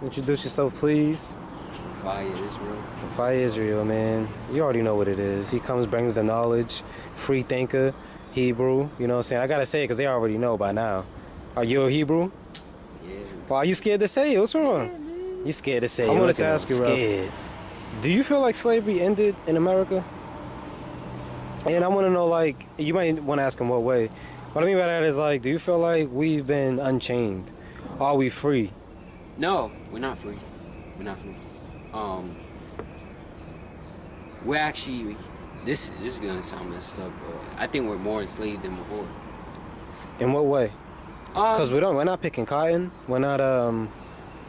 Introduce yourself, please. Fire Israel. Fire Israel, man. You already know what it is. He comes, brings the knowledge, free thinker, Hebrew. You know what I'm saying? I gotta say it because they already know by now. Are you a Hebrew? Yeah. Why are you scared to say it? What's wrong? Yeah, You scared to say it. I wanted to ask you, scared. Do you feel like slavery ended in America? And I want to know, like, you might want to ask him what way. What I mean by that is, like, do you feel like we've been unchained? Are we free? No, we're not free. We're not free. We're actually, this is gonna sound messed up, but I think we're more enslaved than before. In what way? Because we're not picking cotton. We're not,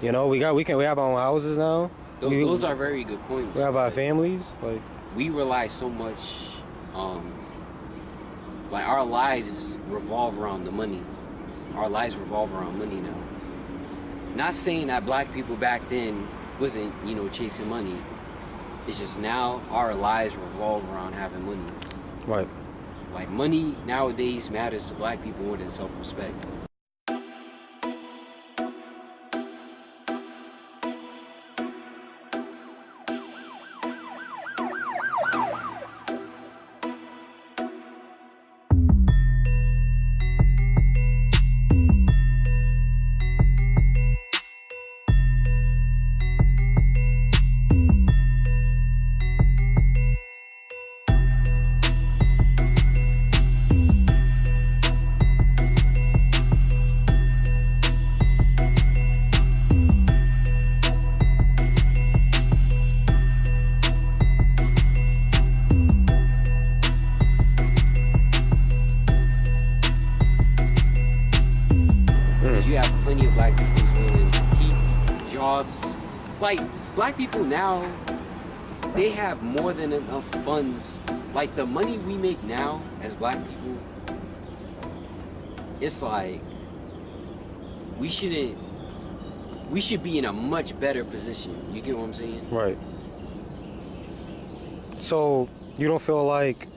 you know, we have our own houses now. Those are very good points. We have our families. Like, we rely so much, like our lives revolve around the money. Our lives revolve around money now. Not saying that black people back then wasn't, you know, chasing money. It's just now our lives revolve around having money. right. Like money nowadays matters to black people more than self-respect. You have plenty of black people who's willing to keep jobs. Like, black people now, they have more than enough funds. Like, the money we make now as black people, it's like, we should be in a much better position. You get what I'm saying? Right. So, you don't feel like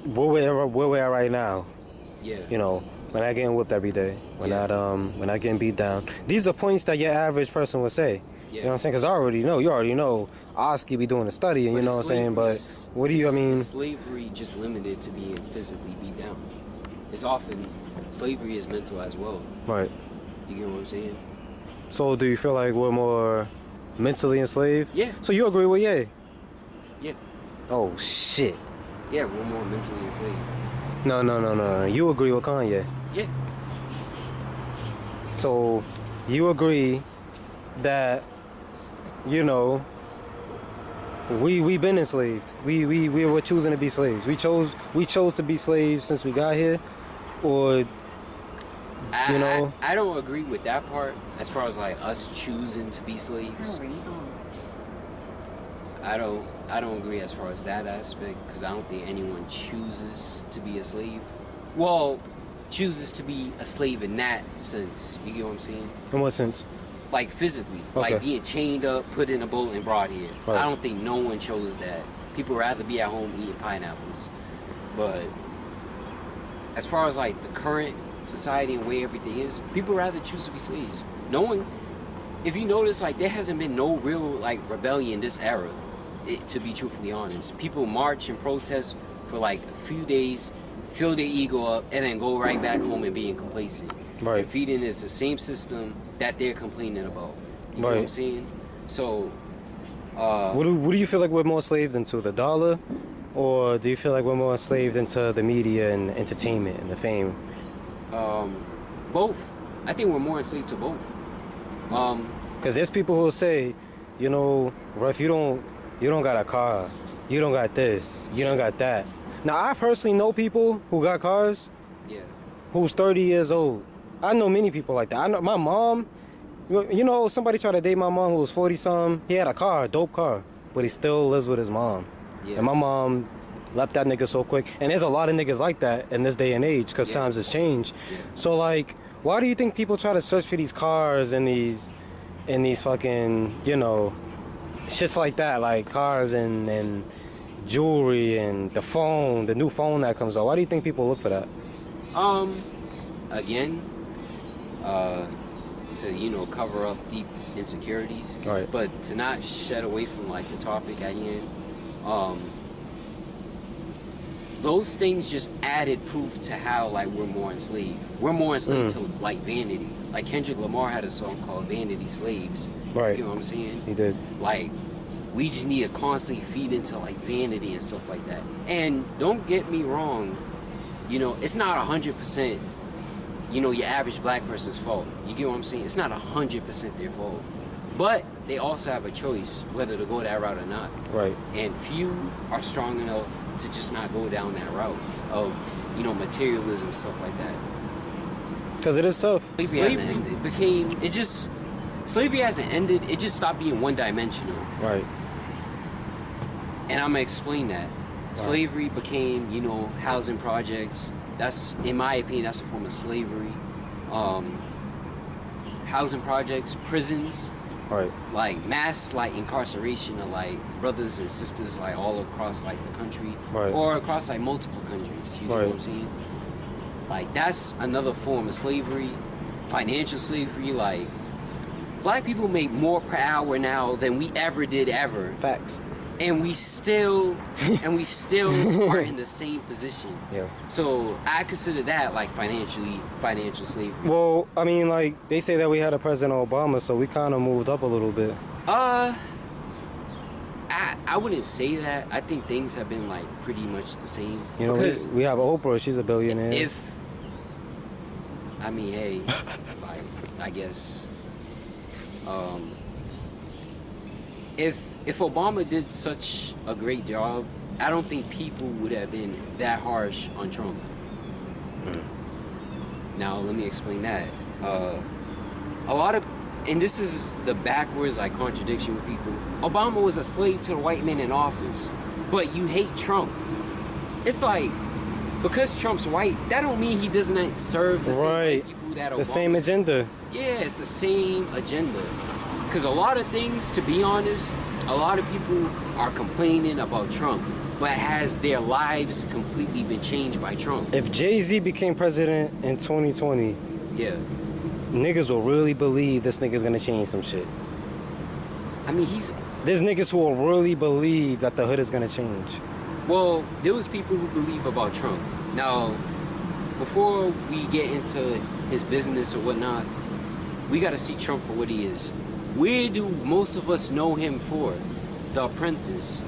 where we're at right now, Yeah. you know, we're not getting whipped every day. We're not getting beat down. These are points that your average person would say. Yeah. You know what I'm saying? Because you already know, Oski be doing the study, and you know what I'm saying? But what do you, I mean? Is slavery just limited to being physically beat down? It's often, slavery is mental as well. Right. You get what I'm saying? So do you feel like we're more mentally enslaved? Yeah. So you agree with Ye? Yeah. Oh, shit. Yeah, we're more mentally enslaved. No. You agree with Kanye? Yeah. So you agree that, you know, we've been enslaved. We were choosing to be slaves. We chose to be slaves since we got here, or you know. I don't agree with that part as far as like us choosing to be slaves. I don't agree as far as that aspect, because I don't think anyone chooses to be a slave. Well, chooses to be a slave in that sense. You get what I'm saying? In what sense? Like physically, Okay. like being chained up, put in a boat and brought here. Right. I don't think no one chose that. People rather be at home eating pineapples. But as far as like the current society and way everything is, people rather choose to be slaves. No one, if you notice, like there hasn't been no real like rebellion this era. To be truthfully honest, people march and protest for like a few days, fill their ego up, and then go right back home and being complacent. Right. And feeding is the same system that they're complaining about. You know what I'm saying? So, what do you feel like we're more enslaved into, the dollar, or do you feel like we're more enslaved into the media and entertainment and the fame? both. I think we're more enslaved to both. Because there's people who will say, you know, Ruff, you don't got a car, you don't got this, you don't got that. Now, I personally know people who got cars, Yeah. who's 30 years old. I know many people like that. I know my mom, you know, somebody tried to date my mom who was 40-something. He had a car, a dope car, but he still lives with his mom. Yeah. And my mom left that nigga so quick. And there's a lot of niggas like that in this day and age because times has changed. Yeah. So, like, why do you think people try to search for these cars and these fucking, you know, shits like that, like cars and jewelry and the phone, the new phone that comes out? Why do you think people look for that? Again, to, you know, cover up deep insecurities. Right. But to not shed away from like the topic at hand, those things just added proof to how like we're more enslaved. We're more enslaved to like vanity. Like Kendrick Lamar had a song called "Vanity Slaves." Right. You know what I'm saying? He did. Like, we just need to constantly feed into like vanity and stuff like that. And don't get me wrong, you know, it's not 100%, you know, your average black person's fault. You get what I'm saying? It's not 100% their fault. But they also have a choice whether to go that route or not. Right. And few are strong enough to just not go down that route of, you know, materialism, stuff like that. Because it is tough. Slavery hasn't ended, it just stopped being one-dimensional. Right. And I'm gonna explain that. Right. Slavery became, you know, housing projects. That's, in my opinion, that's a form of slavery. Housing projects, prisons. Right. Like mass like incarceration of like brothers and sisters like all across like the country. Right. Or across like multiple countries. You know what I'm saying? Like that's another form of slavery. Financial slavery, like black people make more per hour now than we ever did ever. Facts. And we still are in the same position. Yeah. So I consider that like financial slavery. Well, I mean, like they say that we had a President Obama, so we kind of moved up a little bit. I wouldn't say that. I think things have been like pretty much the same. You know, because we have Oprah. She's a billionaire. Hey, like I guess, if Obama did such a great job, I don't think people would have been that harsh on Trump. Now, let me explain that. A lot of, and this is the backwards like contradiction with people. Obama was a slave to the white men in office, but you hate Trump. It's like, because Trump's white, that don't mean he doesn't serve the same white people that Obama. The same agenda. Yeah, it's the same agenda. Because a lot of things, to be honest, a lot of people are complaining about Trump, but has their lives completely been changed by Trump? If Jay-Z became president in 2020, yeah, niggas will really believe this nigga's gonna change some shit. I mean, there's niggas who will really believe that the hood is gonna change. Well, there was people who believe about Trump. Now, before we get into his business or whatnot, we gotta see Trump for what he is. Where do most of us know him for? The Apprentice.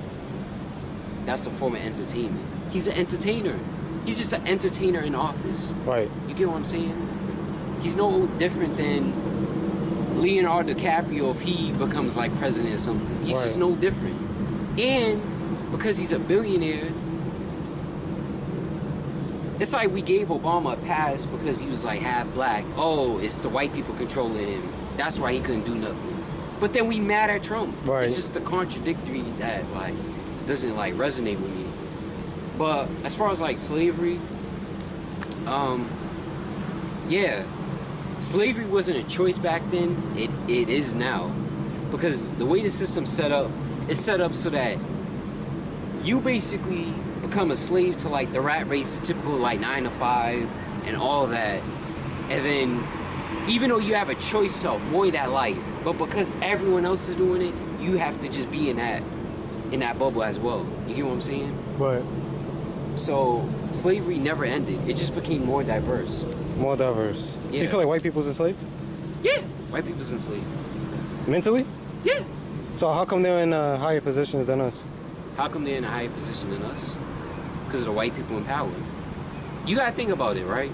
That's a form of entertainment. He's an entertainer. He's just an entertainer in office. Right. You get what I'm saying? He's no different than Leonardo DiCaprio if he becomes like president or something. He's just no different. And because he's a billionaire, it's like we gave Obama a pass because he was like half black. Oh, it's the white people controlling him. That's why he couldn't do nothing. But then we mad at Trump. Right. It's just the contradictory that like doesn't like resonate with me. But as far as like slavery, yeah, slavery wasn't a choice back then. It is now, because the way the system's set up, it's set up so that you basically become a slave to like the rat race, the typical like 9 to 5 and all that, and then even though you have a choice to avoid that life, but because everyone else is doing it, you have to just be in that bubble as well. You get what I'm saying? Right. So slavery never ended. It just became more diverse. More diverse. Yeah. So you feel like white people's enslaved? Yeah, white people's enslaved. Mentally? Yeah. So how come they're in higher positions than us? How come they're in a higher position than us? Because of the white people in power. You gotta think about it, right?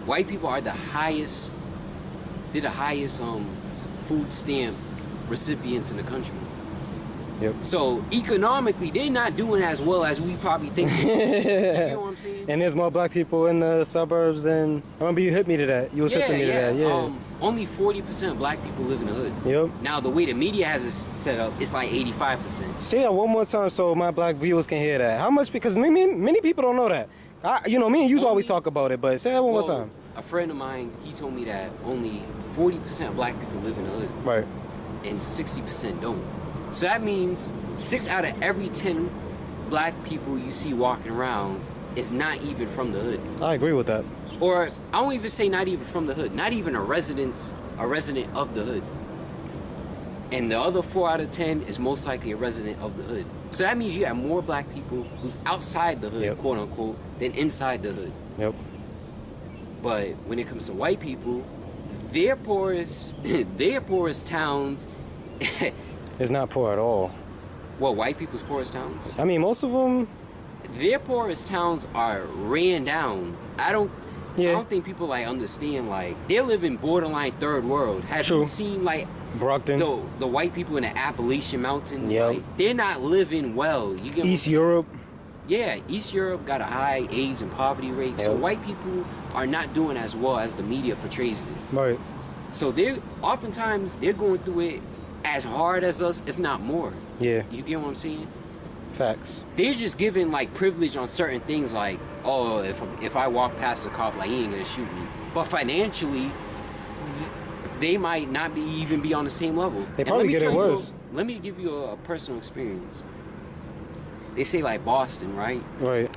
White people are the highest, they're the highest food stamp recipients in the country. Yep. So economically, they're not doing as well as we probably think they do. You know what I'm saying? And there's more black people in the suburbs than, I remember you hit me to that. You was hipping me to that, yeah. Only 40% of black people live in the hood. Yep. Now the way the media has it set up, it's like 85%. Say that one more time so my black viewers can hear that. How much? Because many people don't know that. You know, me and you always talk about it, but say that one more time. A friend of mine, he told me that only 40% of black people live in the hood. Right. And 60% don't. So that means 6 out of every 10 black people you see walking around is not even from the hood. I agree with that. Or I won't even say not even from the hood, not even a resident of the hood. And the other 4 out of 10 is most likely a resident of the hood. So that means you have more black people who's outside the hood, quote unquote, than inside the hood. Yep. But when it comes to white people, their poorest towns. It's not poor at all. Well, white people's poorest towns? I mean, most of them. Their poorest towns are ran down. I don't think people like understand, like, they live in borderline third world. Have you seen like Brockton, the white people in the Appalachian Mountains? Yep. Like, they're not living well. You get East Europe. Yeah, East Europe got a high AIDS and poverty rate. Yep. So white people are not doing as well as the media portrays it. Right. So oftentimes they're going through it as hard as us, if not more. Yeah. You get what I'm saying? Facts. They're just given like privilege on certain things, like, oh, if I walk past a cop, like, he ain't gonna shoot me. But financially, they might not even be on the same level. They probably get it worse. Let me give you a personal experience. They say like Boston, right? Right.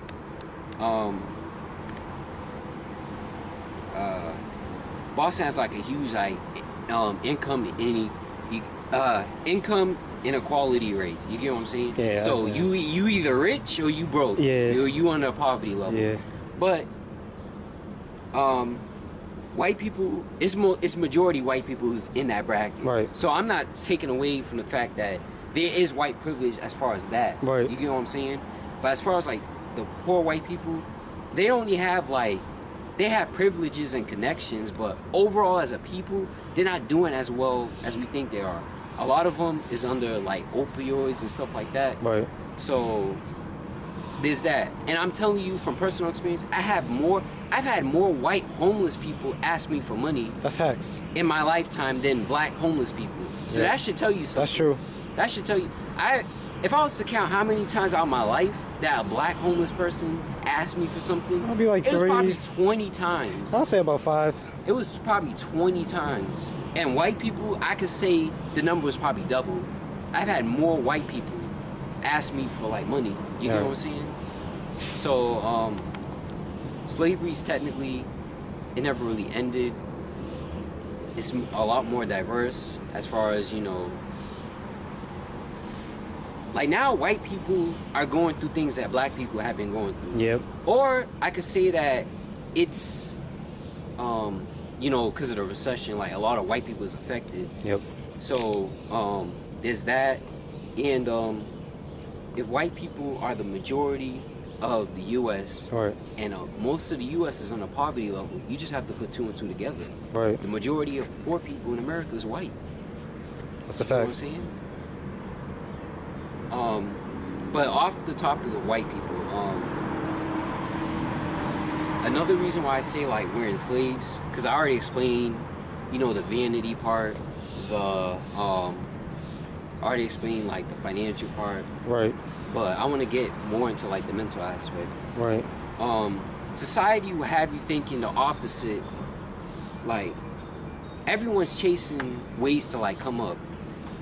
Boston has like a huge like income inequality rate. You get what I'm saying? Yeah. So you either rich or you broke. Yeah. You on the poverty level. Yeah. But white people, it's majority white people who's in that bracket. Right. So I'm not taking away from the fact that there is white privilege as far as that. Right. You get what I'm saying? But as far as like the poor white people, they only have like, they have privileges and connections, but overall as a people, they're not doing as well as we think they are. A lot of them is under like opioids and stuff like that. Right. So there's that. And I'm telling you from personal experience, I've had more white homeless people ask me for money. That's facts. In my lifetime than black homeless people. So that should tell you something. That's true. That should tell you. If I was to count how many times out of my life that a black homeless person asked me for something, I'll be like it was 3. probably 20 times. I'll say about 5. It was probably 20 times. And white people, I could say the number was probably double. I've had more white people ask me for like money. You know what I'm saying? So, slavery's technically, it never really ended. It's a lot more diverse as far as, you know, like now white people are going through things that black people have been going through. Yep. Or I could say that it's, you know, because of the recession, like a lot of white people is affected. Yep. So there's that. And if white people are the majority of the U.S. Right. and most of the U.S. is on a poverty level, you just have to put 2 and 2 together. Right. The majority of poor people in America is white. That's a You know what I'm fact. saying? But off the topic of white people, another reason why I say like we're enslaved, because I already explained, you know, the vanity part, I already explained like the financial part. Right. But I want to get more into like the mental aspect. Right. Society will have you thinking the opposite. Like everyone's chasing ways to like come up.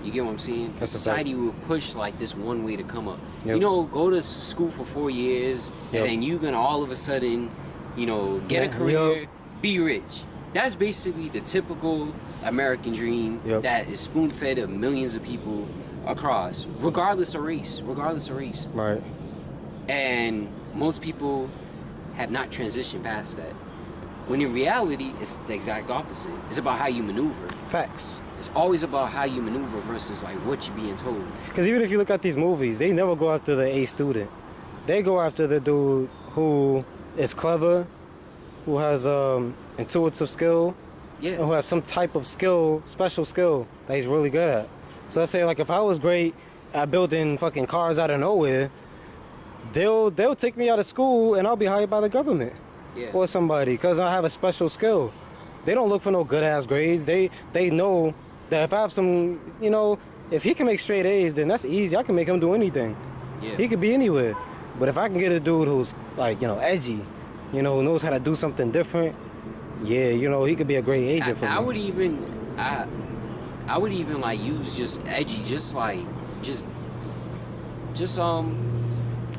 You get what I'm saying? That's Society will push like this one way to come up. Yep. You know, go to school for 4 years, Yep. and then you're gonna all of a sudden, you know, get a career, be rich. That's basically the typical American dream that is spoon-fed to millions of people across, regardless of race. Right. And most people have not transitioned past that. When in reality, it's the exact opposite. It's about how you maneuver. Facts. It's always about how you maneuver versus like what you're being told. Because even if you look at these movies, they never go after the A student. They go after the dude who is clever, who has intuitive skill, and who has some type of skill, special skill that he's really good at. So let's say like if I was great at building fucking cars out of nowhere, they'll take me out of school and I'll be hired by the government or somebody because I have a special skill. They don't look for no good ass grades. They know that if I have some, you know, if he can make straight A's, then that's easy. I can make him do anything. Yeah. He could be anywhere. But if I can get a dude who's like, you know, edgy, you know, who knows how to do something different, yeah, you know, he could be a great agent for me. I would even like use just edgy, just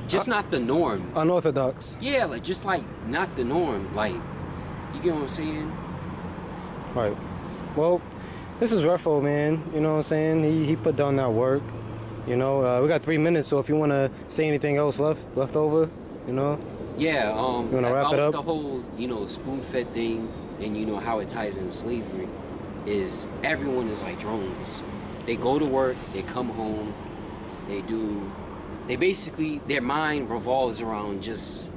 just not the norm. Unorthodox. Yeah, like just like not the norm. Like, you get what I'm saying? Right. Well, this is Ruffo, man. You know what I'm saying? He put down that work. You know, we got 3 minutes, so if you want to say anything else left over, you know. Yeah. You want to wrap it up? The whole, you know, spoon-fed thing, and you know how it ties into slavery, is everyone is like drones. They go to work, they come home, they basically, their mind revolves around just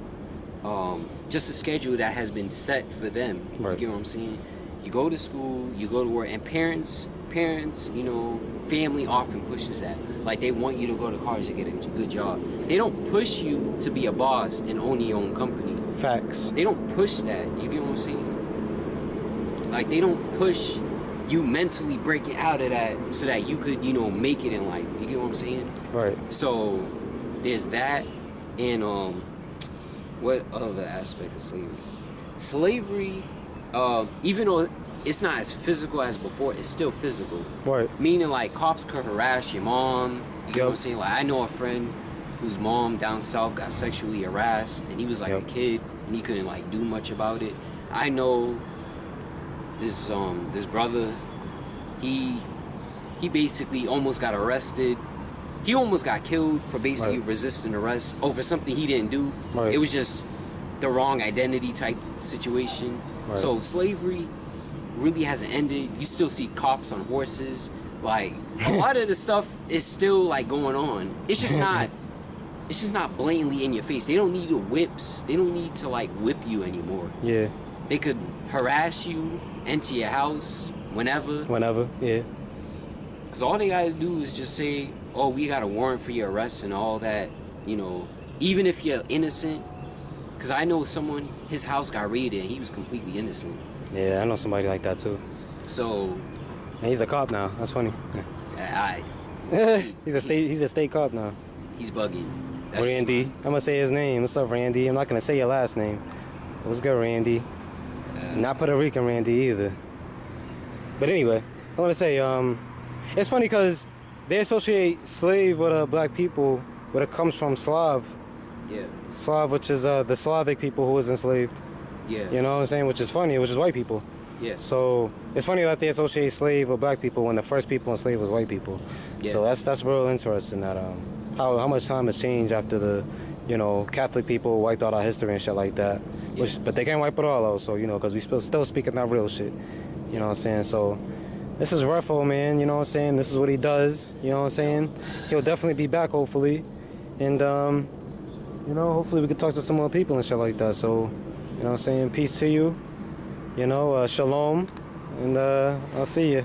a schedule that has been set for them. Right. You get what I'm saying? You go to school, you go to work, and parents, you know, family often pushes that. Like, they want you to go to college to get a good job. They don't push you to be a boss and own your own company. Facts. They don't push that. You get what I'm saying? Like, they don't push you mentally breaking out of that so that you could, you know, make it in life. You get what I'm saying? Right. So there's that, and what other aspect of slavery? Slavery, even though it's not as physical as before, it's still physical. Right. Meaning, like, cops could harass your mom. You get what I'm saying? Like, I know a friend whose mom down south got sexually harassed, and he was like a kid, and he couldn't like do much about it. I know this brother, he basically almost got arrested. He almost got killed for basically resisting arrest over something he didn't do. Right. It was just the wrong identity type situation. Right. So slavery really hasn't ended. You still see cops on horses. Like, a lot of the stuff is still like going on. It's just not blatantly in your face. They don't need whips. They don't need to like whip you anymore. Yeah. They could harass you, enter your house whenever. Whenever, yeah. Because all they gotta do is just say, oh, we got a warrant for your arrest and all that, you know, even if you're innocent. Because I know someone, his house got raided and he was completely innocent. Yeah, I know somebody like that too. So. And he's a cop now. That's funny. He's a state cop now. He's bugging. That's Randy. I'm gonna say his name. What's up, Randy? I'm not gonna say your last name. What's good, Randy? Not Puerto Rican Randy either. But anyway, I want to say, it's funny because they associate slave with black people, but it comes from Slav. Yeah. Slav, which is the Slavic people who was enslaved. Yeah. You know what I'm saying? Which is funny, which is white people. Yeah. So it's funny that they associate slave with black people when the first people enslaved was white people. Yeah. So that's real interesting that how much time has changed after the, you know, Catholic people wiped out our history and shit like that. Yeah. But they can't wipe it all out. So, you know, because we still speaking that real shit. You know what I'm saying? So this is Ruffo, man. You know what I'm saying? This is what he does. You know what I'm saying? He'll definitely be back, hopefully. And, you know, hopefully we can talk to some more people and shit like that. So, you know what I'm saying? Peace to you. You know, shalom. And I'll see you.